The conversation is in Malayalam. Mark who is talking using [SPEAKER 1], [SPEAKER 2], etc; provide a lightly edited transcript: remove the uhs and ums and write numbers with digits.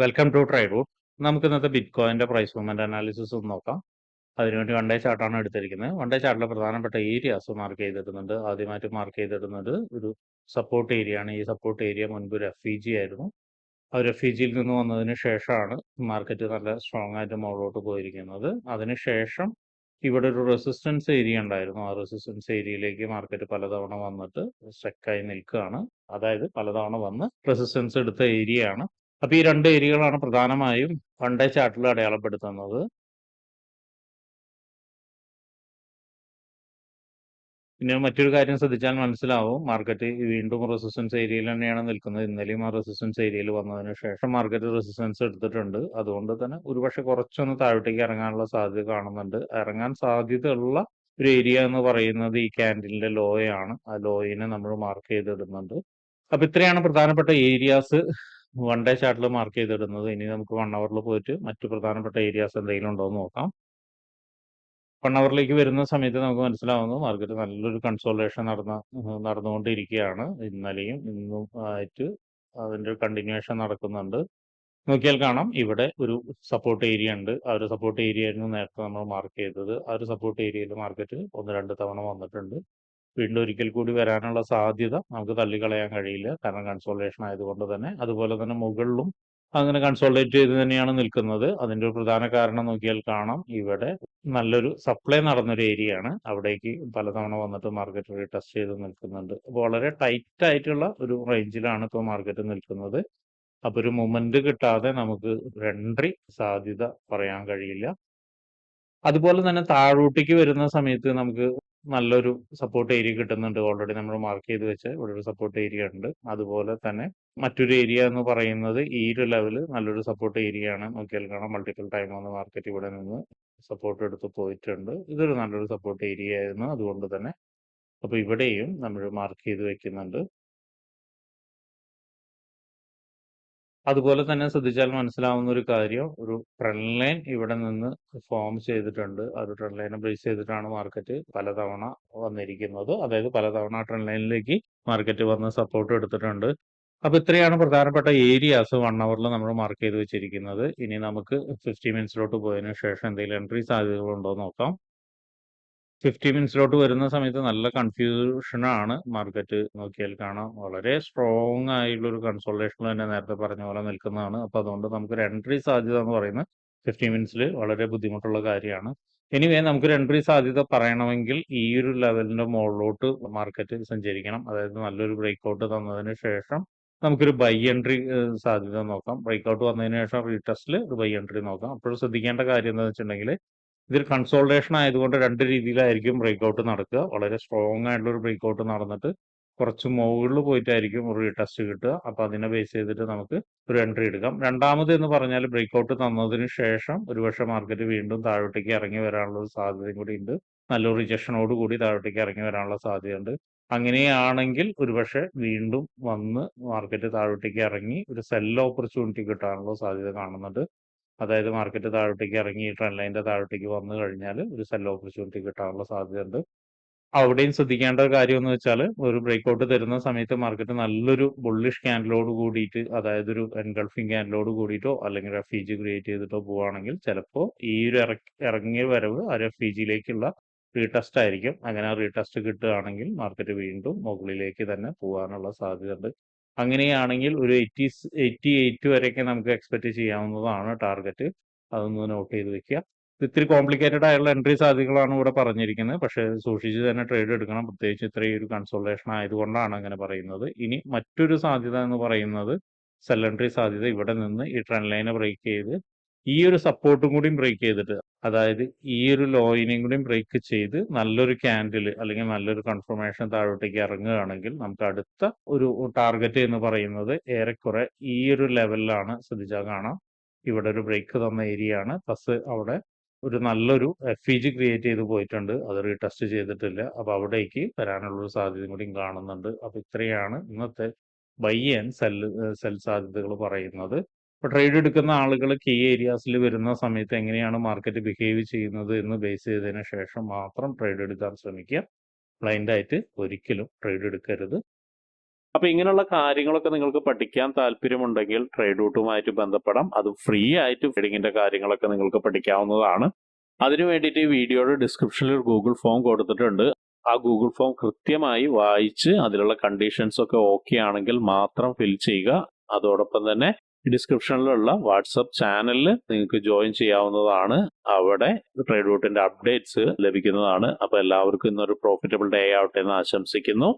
[SPEAKER 1] Welcome to ട്രൈഡ്വുഡ്. നമുക്ക് ഇന്നത്തെ ബിറ്റ് കോയിന്റെ പ്രൈസ് മൂവ്മെന്റ് അനാലിസിസ് ഒന്ന് നോക്കാം. അതിനുവേണ്ടി വൺ ഡേ ചാർട്ടാണ് എടുത്തിരിക്കുന്നത്. വൺ ഡേ ചാർട്ടിലെ പ്രധാനപ്പെട്ട ഏരിയാസ് മാർക്ക് ചെയ്തിടുന്നുണ്ട്. ആദ്യമായിട്ട് മാർക്ക് ചെയ്തിടുന്നത് ഒരു സപ്പോർട്ട് ഏരിയ ആണ്. ഈ സപ്പോർട്ട് ഏരിയ മുൻപ് ഒരു FEG ആയിരുന്നു. ആ ഒരു FEGയിൽ നിന്ന് വന്നതിന് ശേഷമാണ് മാർക്കറ്റ് നല്ല സ്ട്രോങ് ആയിട്ട് മുകളിലോട്ട് പോയിരിക്കുന്നത്. അതിനുശേഷം ഇവിടെ ഒരു റെസിസ്റ്റൻസ് ഏരിയ ഉണ്ടായിരുന്നു. ആ റെസിസ്റ്റൻസ് ഏരിയയിലേക്ക് മാർക്കറ്റ് പലതവണ വന്നിട്ട് സ്റ്റക്കായി നിൽക്കുകയാണ്. അതായത് പലതവണ വന്ന് റെസിസ്റ്റൻസ് എടുത്ത ഏരിയ ആണ്. അപ്പൊ ഈ രണ്ട് ഏരിയകളാണ് പ്രധാനമായും വൺ ഡേ ചാർട്ടിൽ അടയാളപ്പെടുത്തുന്നത്. പിന്നെ മറ്റൊരു കാര്യം ശ്രദ്ധിച്ചാൽ മനസ്സിലാവും, മാർക്കറ്റ് വീണ്ടും റെസിസ്റ്റൻസ് ഏരിയയിൽ തന്നെയാണ് നിൽക്കുന്നത്. ഇന്നലെയും ആ റെസിസ്റ്റൻസ് ഏരിയയിൽ വന്നതിന് ശേഷം മാർക്കറ്റ് റെസിസ്റ്റൻസ് എടുത്തിട്ടുണ്ട്. അതുകൊണ്ട് തന്നെ ഒരുപക്ഷെ കുറച്ചൊന്ന് താഴോട്ടേക്ക് ഇറങ്ങാനുള്ള സാധ്യത കാണുന്നുണ്ട്. ഇറങ്ങാൻ സാധ്യതയുള്ള ഒരു ഏരിയ എന്ന് പറയുന്നത് ഈ ക്യാൻഡിലിന്റെ ലോയാണ്. ആ ലോയിനെ നമ്മൾ മാർക്ക് ചെയ്തിടുന്നുണ്ട്. അപ്പൊ ഇത്രയാണ് പ്രധാനപ്പെട്ട ഏരിയാസ് വൺ ഡേ ചാർട്ടിൽ മാർക്ക് ചെയ്തിടുന്നത്. ഇനി നമുക്ക് 1 അവറിൽ പോയിട്ട് മറ്റു പ്രധാനപ്പെട്ട ഏരിയാസ് എന്തെങ്കിലും ഉണ്ടോ എന്ന് നോക്കാം. 1 അവറിലേക്ക് വരുന്ന സമയത്ത് നമുക്ക് മനസ്സിലാവുന്നു മാർക്കറ്റ് നല്ലൊരു കൺസോൾട്ടേഷൻ നടന്നുകൊണ്ടിരിക്കുകയാണ്. ഇന്നലെയും ഇന്നും ആയിട്ട് അതിന്റെ കണ്ടിന്യൂവേഷൻ നടക്കുന്നുണ്ട്. നോക്കിയാൽ കാണാം, ഇവിടെ ഒരു സപ്പോർട്ട് ഏരിയ ഉണ്ട്. ആ ഒരു സപ്പോർട്ട് ഏരിയ ആയിരുന്നു നേരത്തെ നമ്മൾ മാർക്ക് ചെയ്തത്. ആ ഒരു സപ്പോർട്ട് ഏരിയയിൽ മാർക്കറ്റ് 1-2 തവണ വന്നിട്ടുണ്ട്. വീണ്ടും ഒരിക്കൽ കൂടി വരാനുള്ള സാധ്യത നമുക്ക് തള്ളിക്കളയാൻ കഴിയില്ല. കാരണം കൺസോൾട്ടേഷൻ ആയതുകൊണ്ട് തന്നെ. അതുപോലെ തന്നെ മുകളിലും അങ്ങനെ കൺസോൾട്ടേറ്റ് ചെയ്ത് തന്നെയാണ് നിൽക്കുന്നത്. അതിന്റെ ഒരു പ്രധാന കാരണം നോക്കിയാൽ കാണാം, ഇവിടെ നല്ലൊരു സപ്ലൈ നടന്നൊരു ഏരിയ ആണ്. അവിടേക്ക് പലതവണ വന്നിട്ട് മാർക്കറ്റ് റീടെസ്റ്റ് ചെയ്ത് നിൽക്കുന്നുണ്ട്. അപ്പോൾ വളരെ ടൈറ്റ് ആയിട്ടുള്ള ഒരു റേഞ്ചിലാണ് ഇപ്പോൾ മാർക്കറ്റ് നിൽക്കുന്നത്. അപ്പൊ ഒരു മൊമെന്റ് കിട്ടാതെ നമുക്ക് ഒരു എൻട്രി സാധ്യത പറയാൻ കഴിയില്ല. അതുപോലെ തന്നെ താഴോട്ടേക്ക് വരുന്ന സമയത്ത് നമുക്ക് നല്ലൊരു സപ്പോർട്ട് ഏരിയ കിട്ടുന്നുണ്ട്. ഓൾറെഡി നമ്മൾ മാർക്ക് ചെയ്ത് വെച്ച ഇവിടെ ഒരു സപ്പോർട്ട് ഏരിയ ഉണ്ട്. അതുപോലെ തന്നെ മറ്റൊരു ഏരിയ എന്ന് പറയുന്നത് ഈ ഒരു ലെവല് നല്ലൊരു സപ്പോർട്ട് ഏരിയ ആണ്. നോക്കിയാൽ കാണാം, മൾട്ടിപ്പിൾ ടൈം വന്ന് മാർക്കറ്റ് ഇവിടെ നിന്ന് സപ്പോർട്ട് എടുത്ത് പോയിട്ടുണ്ട്. ഇതൊരു നല്ലൊരു സപ്പോർട്ട് ഏരിയ ആയിരുന്നു. അതുകൊണ്ട് തന്നെ അപ്പൊ ഇവിടെയും നമ്മൾ മാർക്ക് ചെയ്ത് വെക്കുന്നുണ്ട്. അതുപോലെ തന്നെ ശ്രദ്ധിച്ചാൽ മനസ്സിലാവുന്ന ഒരു കാര്യം, ഒരു ട്രെൻഡ് ലൈൻ ഇവിടെ നിന്ന് ഫോം ചെയ്തിട്ടുണ്ട്. ആ ഒരു ട്രെൻഡ് ലൈനെ ബേസ് ചെയ്തിട്ടാണ് മാർക്കറ്റ് പലതവണ വന്നിരിക്കുന്നത്. അതായത് പലതവണ ആ ട്രെൻഡ് ലൈനിലേക്ക് മാർക്കറ്റ് വന്ന് സപ്പോർട്ട് എടുത്തിട്ടുണ്ട്. അപ്പൊ ഇത്രയാണ് പ്രധാനപ്പെട്ട ഏരിയാസ് 1 അവറിൽ നമ്മൾ മാർക്ക് ചെയ്ത് വെച്ചിരിക്കുന്നത്. ഇനി നമുക്ക് 50 മിനിറ്റ്സിലോട്ട് പോയതിനു ശേഷം എന്തെങ്കിലും എൻട്രി സാധ്യതകളുണ്ടോ എന്ന് നോക്കാം. 50 മിനിറ്റ്സിലോട്ട് വരുന്ന സമയത്ത് നല്ല കൺഫ്യൂഷനാണ്. മാർക്കറ്റ് നോക്കിയാൽ കാണാം, വളരെ സ്ട്രോങ് ആയിട്ടുള്ള ഒരു കൺസോൾട്ടേഷൻ തന്നെ നേരത്തെ പറഞ്ഞ പോലെ നിൽക്കുന്നതാണ്. അപ്പൊ അതുകൊണ്ട് നമുക്കൊരു എൻട്രി സാധ്യത എന്ന് പറയുന്നത് 50 മിനിറ്റ്സിൽ വളരെ ബുദ്ധിമുട്ടുള്ള കാര്യമാണ്. എനിവേ നമുക്കൊരു എൻട്രി സാധ്യത പറയണമെങ്കിൽ ഈ ഒരു ലെവലിന്റെ മുകളിലോട്ട് മാർക്കറ്റ് സഞ്ചരിക്കണം. അതായത് നല്ലൊരു ബ്രേക്ക്ഔട്ട് തന്നതിന് ശേഷം നമുക്കൊരു ബൈ എൻട്രി സാധ്യത നോക്കാം. ബ്രേക്ക്ഔട്ട് വന്നതിന് ശേഷം റീടെസ്റ്റിൽ ഒരു ബൈ എൻട്രി നോക്കാം. അപ്പോൾ ശ്രദ്ധിക്കേണ്ട കാര്യം എന്താണെന്ന് വെച്ചിട്ടുണ്ടെങ്കിൽ, ഇതൊരു കൺസോൾട്ടേഷൻ ആയതുകൊണ്ട് രണ്ട് രീതിയിലായിരിക്കും ബ്രേക്ക്ഔട്ട് നടക്കുക. വളരെ സ്ട്രോങ് ആയിട്ടുള്ള ഒരു ബ്രേക്ക്ഔട്ട് നടന്നിട്ട് കുറച്ച് മുകളിൽ പോയിട്ടായിരിക്കും ഒരു റീടെസ്റ്റ് കിട്ടുക. അപ്പൊ അതിനെ ബേസ് ചെയ്തിട്ട് നമുക്ക് ഒരു എൻട്രി എടുക്കാം. രണ്ടാമത് എന്ന് പറഞ്ഞാൽ ബ്രേക്ക്ഔട്ട് തന്നതിന് ശേഷം ഒരുപക്ഷെ മാർക്കറ്റ് വീണ്ടും താഴോട്ടേക്ക് ഇറങ്ങി വരാനുള്ള ഒരു സാധ്യതയും കൂടി ഉണ്ട്. നല്ലൊരു റിജക്ഷനോട് കൂടി താഴോട്ടേക്ക് ഇറങ്ങി വരാനുള്ള സാധ്യതയുണ്ട്. അങ്ങനെയാണെങ്കിൽ ഒരുപക്ഷെ വീണ്ടും വന്ന് മാർക്കറ്റ് താഴോട്ടേക്ക് ഇറങ്ങി ഒരു സെൽ ഓപ്പർച്യൂണിറ്റി കിട്ടാനുള്ള സാധ്യത കാണുന്നുണ്ട്. അതായത് മാർക്കറ്റ് താഴോട്ടേക്ക് ഇറങ്ങി ട്രെൻഡ് ലൈനിന്റെ താഴോട്ടേക്ക് വന്നു കഴിഞ്ഞാൽ ഒരു സെൽ ഓപ്പർച്യൂണിറ്റി കിട്ടാനുള്ള സാധ്യതയുണ്ട്. അവിടെയും ശ്രദ്ധിക്കേണ്ട ഒരു കാര്യം എന്ന് വെച്ചാൽ, ഒരു ബ്രേക്ക്ഔട്ട് തരുന്ന സമയത്ത് മാർക്കറ്റ് നല്ലൊരു ബുള്ളിഷ് ക്യാൻഡിലോട് കൂടിയിട്ട്, അതായത് ഒരു എൻഗൾഫിംഗ് ക്യാൻഡിലോട് കൂടിയിട്ടോ അല്ലെങ്കിൽ FEG ക്രിയേറ്റ് ചെയ്തിട്ടോ പോവുകയാണെങ്കിൽ ചിലപ്പോൾ ഈ ഒരു ഇറങ്ങിയ വരവ് ആ FEGയിലേക്കുള്ള റീടെസ്റ്റ് ആയിരിക്കും. അങ്ങനെ ആ റീടെസ്റ്റ് കിട്ടുകയാണെങ്കിൽ മാർക്കറ്റ് വീണ്ടും മുകളിലേക്ക് തന്നെ പോകാനുള്ള സാധ്യതയുണ്ട്. അങ്ങനെയാണെങ്കിൽ ഒരു 88 വരെയൊക്കെ നമുക്ക് എക്സ്പെക്ട് ചെയ്യാവുന്നതാണ് ടാർഗറ്റ്. അതൊന്ന് നോട്ട് ചെയ്ത് വെക്കുക. ഇത്തിരി കോംപ്ലിക്കേറ്റഡ് ആയിട്ടുള്ള എൻട്രി സാധ്യതകളാണ് ഇവിടെ പറഞ്ഞിരിക്കുന്നത്. പക്ഷേ സൂക്ഷിച്ച് തന്നെ ട്രേഡ് എടുക്കണം. പ്രത്യേകിച്ച് ഇത്രയും ഒരു കൺസോൾട്ടേഷൻ ആയതുകൊണ്ടാണ് അങ്ങനെ പറയുന്നത്. ഇനി മറ്റൊരു സാധ്യത എന്ന് പറയുന്നത് സെൽ എൻട്രി സാധ്യത. ഇവിടെ നിന്ന് ഈ ട്രെൻഡ് ലൈനെ ബ്രേക്ക് ചെയ്ത് ഈ ഒരു സപ്പോർട്ടും കൂടി ബ്രേക്ക് ചെയ്തിട്ട്, അതായത് ഈ ഒരു ലോയിനെയും കൂടി ബ്രേക്ക് ചെയ്ത് നല്ലൊരു ക്യാൻഡിൽ അല്ലെങ്കിൽ നല്ലൊരു കൺഫർമേഷൻ താഴോട്ടേക്ക് ഇറങ്ങുകയാണെങ്കിൽ നമുക്ക് അടുത്ത ഒരു ടാർഗറ്റ് എന്ന് പറയുന്നത് ഏറെക്കുറെ ഈ ഒരു ലെവലിലാണ്. ശ്രദ്ധിച്ചാൽ കാണാം, ഇവിടെ ഒരു ബ്രേക്ക് തന്ന ഏരിയ ആണ്. പ്ലസ് അവിടെ ഒരു നല്ലൊരു FEG ക്രിയേറ്റ് ചെയ്ത് പോയിട്ടുണ്ട്. അത് റീടെസ്റ്റ് ചെയ്തിട്ടില്ല. അപ്പൊ അവിടേക്ക് വരാനുള്ള ഒരു സാധ്യതയും കൂടി കാണുന്നുണ്ട്. അപ്പൊ ഇത്രയാണ് ഇന്നത്തെ ബൈ ആൻഡ് സെൽ സാധ്യതകൾ പറയുന്നത്. ഇപ്പൊ ട്രേഡ് എടുക്കുന്ന ആളുകൾ കീ ഏരിയാസിൽ വരുന്ന സമയത്ത് എങ്ങനെയാണ് മാർക്കറ്റ് ബിഹേവ് ചെയ്യുന്നത് എന്ന് ബേസ് ചെയ്തതിന് ശേഷം മാത്രം ട്രേഡ് എടുക്കാൻ ശ്രമിക്കുക. ബ്ലൈൻഡ് ആയിട്ട് ഒരിക്കലും ട്രേഡ് എടുക്കരുത്.
[SPEAKER 2] അപ്പൊ ഇങ്ങനെയുള്ള കാര്യങ്ങളൊക്കെ നിങ്ങൾക്ക് പഠിക്കാൻ താല്പര്യമുണ്ടെങ്കിൽ ട്രേഡ് റൂട്ടുമായിട്ട് ബന്ധപ്പെടാം. അത് ഫ്രീ ആയിട്ട് ട്രേഡിങ്ങിന്റെ കാര്യങ്ങളൊക്കെ നിങ്ങൾക്ക് പഠിക്കാവുന്നതാണ്. അതിനു വേണ്ടിയിട്ട് ഈ വീഡിയോയുടെ ഡിസ്ക്രിപ്ഷനിൽ ഒരു ഗൂഗിൾ ഫോം കൊടുത്തിട്ടുണ്ട്. ആ ഗൂഗിൾ ഫോം കൃത്യമായി വായിച്ച് അതിലുള്ള കണ്ടീഷൻസ് ഒക്കെ ഓക്കെ ആണെങ്കിൽ മാത്രം ഫിൽ ചെയ്യുക. അതോടൊപ്പം തന്നെ ഡിസ്ക്രിപ്ഷനിലുള്ള വാട്സപ്പ് ചാനലിൽ നിങ്ങൾക്ക് ജോയിൻ ചെയ്യാവുന്നതാണ്. അവിടെ ട്രേഡ് റൂട്ടിന്റെ അപ്ഡേറ്റ്സ് ലഭിക്കുന്നതാണ്. അപ്പൊ എല്ലാവർക്കും ഇന്നൊരു പ്രോഫിറ്റബിൾ ഡേ ആവട്ടെ എന്ന് ആശംസിക്കുന്നു.